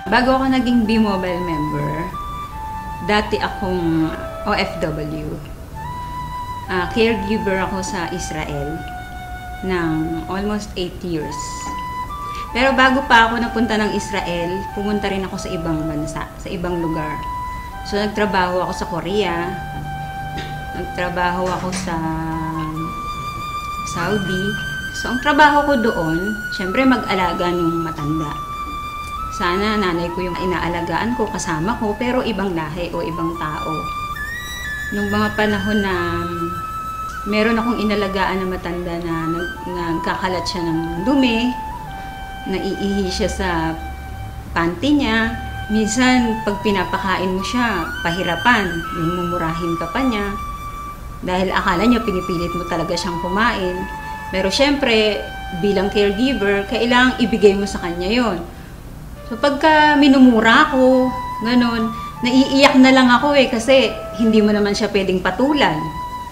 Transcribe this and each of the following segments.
Bago ako naging B-Mobile member, dati akong OFW. Caregiver ako sa Israel ng almost 8 years. Pero bago pa ako napunta ng Israel, pumunta rin ako sa ibang bansa, sa ibang lugar. So nagtrabaho ako sa Korea, nagtrabaho ako sa Saudi. So ang trabaho ko doon, syempre mag-alaga ng matanda. Sana nanay ko yung inaalagaan ko, kasama ko, pero ibang lahi o ibang tao. Nung mga panahon na meron akong inalagaan na matanda na nagkakalat siya ng dumi, naiihi siya sa panty niya. Minsan, pag pinapakain mo siya, pahirapan, yung mumurahin ka pa niya. Dahil akala niya pinipilit mo talaga siyang kumain. Pero syempre, bilang caregiver, kailangang ibigay mo sa kanya yon. So pagka minumura ko, ganun, naiiyak na lang ako kasi hindi mo naman siya pwedeng patulan.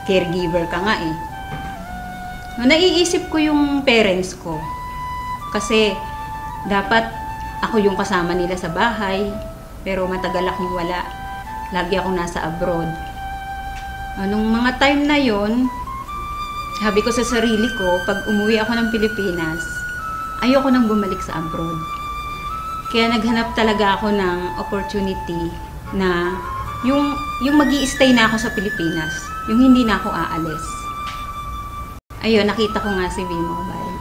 Caregiver ka nga eh. Naiisip ko yung parents ko. Kasi dapat ako yung kasama nila sa bahay, pero matagal akong wala. Lagi akong nasa abroad. Nung mga time na yon, sabi ko sa sarili ko, pag umuwi ako ng Pilipinas, ayoko nang bumalik sa abroad. Kaya naghanap talaga ako ng opportunity na yung magi-stay na ako sa Pilipinas, yung hindi na ako aalis. Ayun, nakita ko nga si B-Mobile.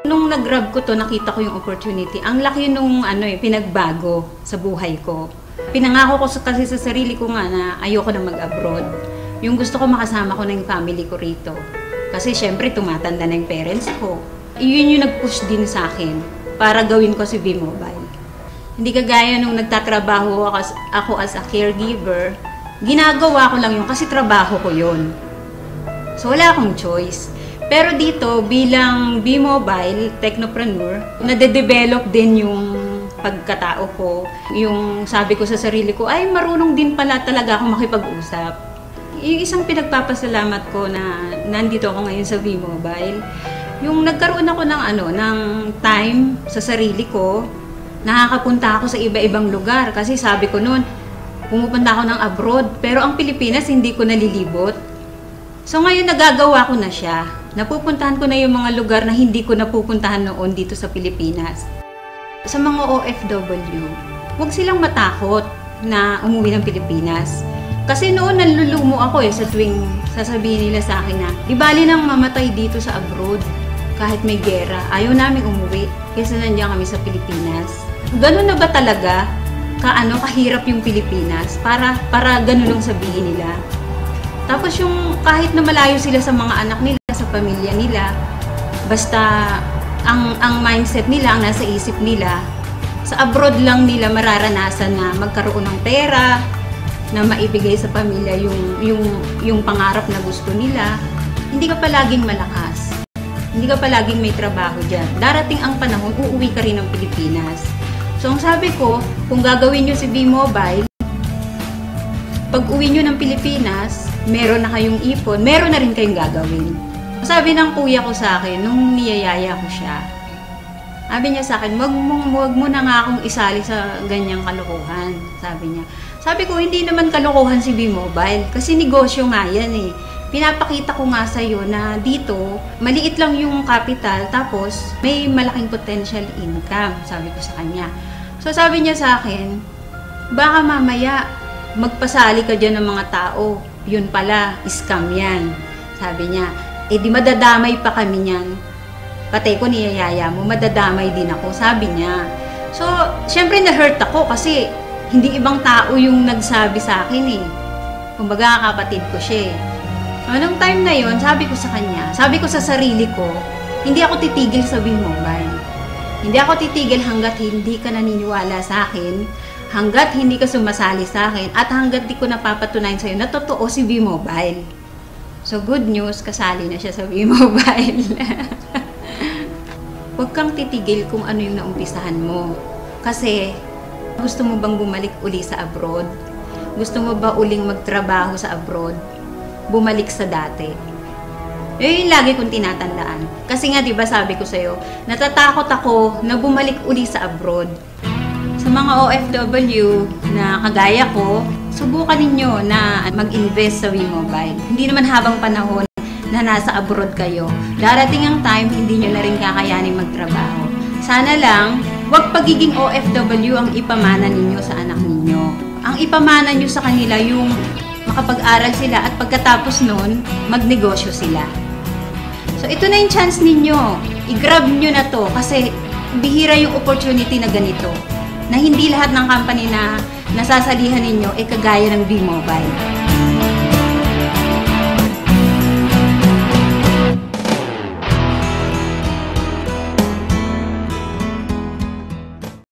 Nung nag-grab ko to, nakita ko yung opportunity. Ang laki nung pinagbago sa buhay ko. Pinangako ko kasi sa sarili ko nga na ayoko na mag-abroad. Yung gusto ko makasama ko na yung family ko rito. Kasi syempre tumatanda na yung parents ko. Yun yung nag-push din sa akin para gawin ko si B-Mobile. Hindi kagaya nung nagtatrabaho ako as a caregiver, ginagawa ko lang yun kasi trabaho ko yun. So wala akong choice. Pero dito, bilang B-Mobile technopreneur, nade-develop din yung pagkatao ko. Yung sabi ko sa sarili ko, ay marunong din pala talaga ako makipag-usap. Yung isang pinagpapasalamat ko na nandito ako ngayon sa B-Mobile, yung nagkaroon ako ng time sa sarili ko, nakakapunta ako sa iba-ibang lugar. Kasi sabi ko noon, pumupunta ako ng abroad, pero ang Pilipinas hindi ko nalilibot. So ngayon nagagawa ko na siya. Napupuntahan ko na yung mga lugar na hindi ko napupuntahan noon dito sa Pilipinas. Sa mga OFW, huwag silang matakot na umuwi ng Pilipinas. Kasi noon nalulumo ako sa tuwing sasabihin nila sa akin na, di bali nang mamatay dito sa abroad kahit may gera. Ayaw namin umuwi kasi nandiyan kami sa Pilipinas. Ganun na ba talaga kahirap yung Pilipinas para ganun lang sabihin nila? Tapos yung kahit na malayo sila sa mga anak nila, sa pamilya nila, basta ang mindset nila, ang nasa isip nila, sa abroad lang nila mararanasan na magkaroon ng pera, na maibigay sa pamilya yung pangarap na gusto nila. Hindi ka palaging malakas. Hindi ka palaging may trabaho dyan. Darating ang panahon, uuwi ka rin ng Pilipinas. So ang sabi ko, kung gagawin nyo si B-Mobile, pag uwi nyo ng Pilipinas, meron na kayong ipon, meron na rin kayong gagawin. Sabi ng kuya ko sa akin, nung niyayaya ko siya, sabi niya sa akin, wag mo na nga akong isali sa ganyang kalokohan. Sabi niya. Sabi ko, hindi naman kalokohan si B-Mobile, kasi negosyo nga yan eh. Pinapakita ko nga sa'yo na dito, maliit lang yung capital, tapos may malaking potential income, sabi ko sa kanya. So sabi niya sa akin, baka mamaya magpasali ka dyan ng mga tao, yun pala, scam yan. Sabi niya, di madadamay pa kami niyan. Pati ko niyayaya mo, madadamay din ako, sabi niya. So, syempre na-hurt ako kasi hindi ibang tao yung nagsabi sa akin eh. Kumbaga, kapatid ko siya eh. Anong time na yon, sabi ko sa kanya, sabi ko sa sarili ko, hindi ako titigil sa B-Mobile. Hindi ako titigil hanggat hindi ka naniniwala sa akin, hanggat hindi ka sumasali sa akin, at hanggat di ko napapatunayan sa'yo na totoo si B-Mobile. So, good news, kasali na siya sa B-Mobile. Huwag kang titigil kung ano yung naumpisahan mo. Kasi, gusto mo bang bumalik uli sa abroad? Gusto mo ba uling magtrabaho sa abroad? Bumalik sa dati? Yun yung lagi kong tinatandaan. Kasi nga, di ba sabi ko sa'yo, natatakot ako na bumalik uli sa abroad. Sa Sa mga OFW na kagaya ko, subukan ninyo na mag-invest sa WeMobile. Hindi naman habang panahon na nasa abroad kayo, darating ang time hindi nyo na rin kakayanin magtrabaho. Sana lang, huwag pagiging OFW ang ipamana ninyo sa anak ninyo. Ang ipamana nyo sa kanila yung makapag-aral sila at pagkatapos nun, magnegosyo sila. So ito na yung chance ninyo. I-grab nyo na to kasi bihira yung opportunity na ganito. Na hindi lahat ng company na nasasalihan ninyo ay kagaya ng WeMobile.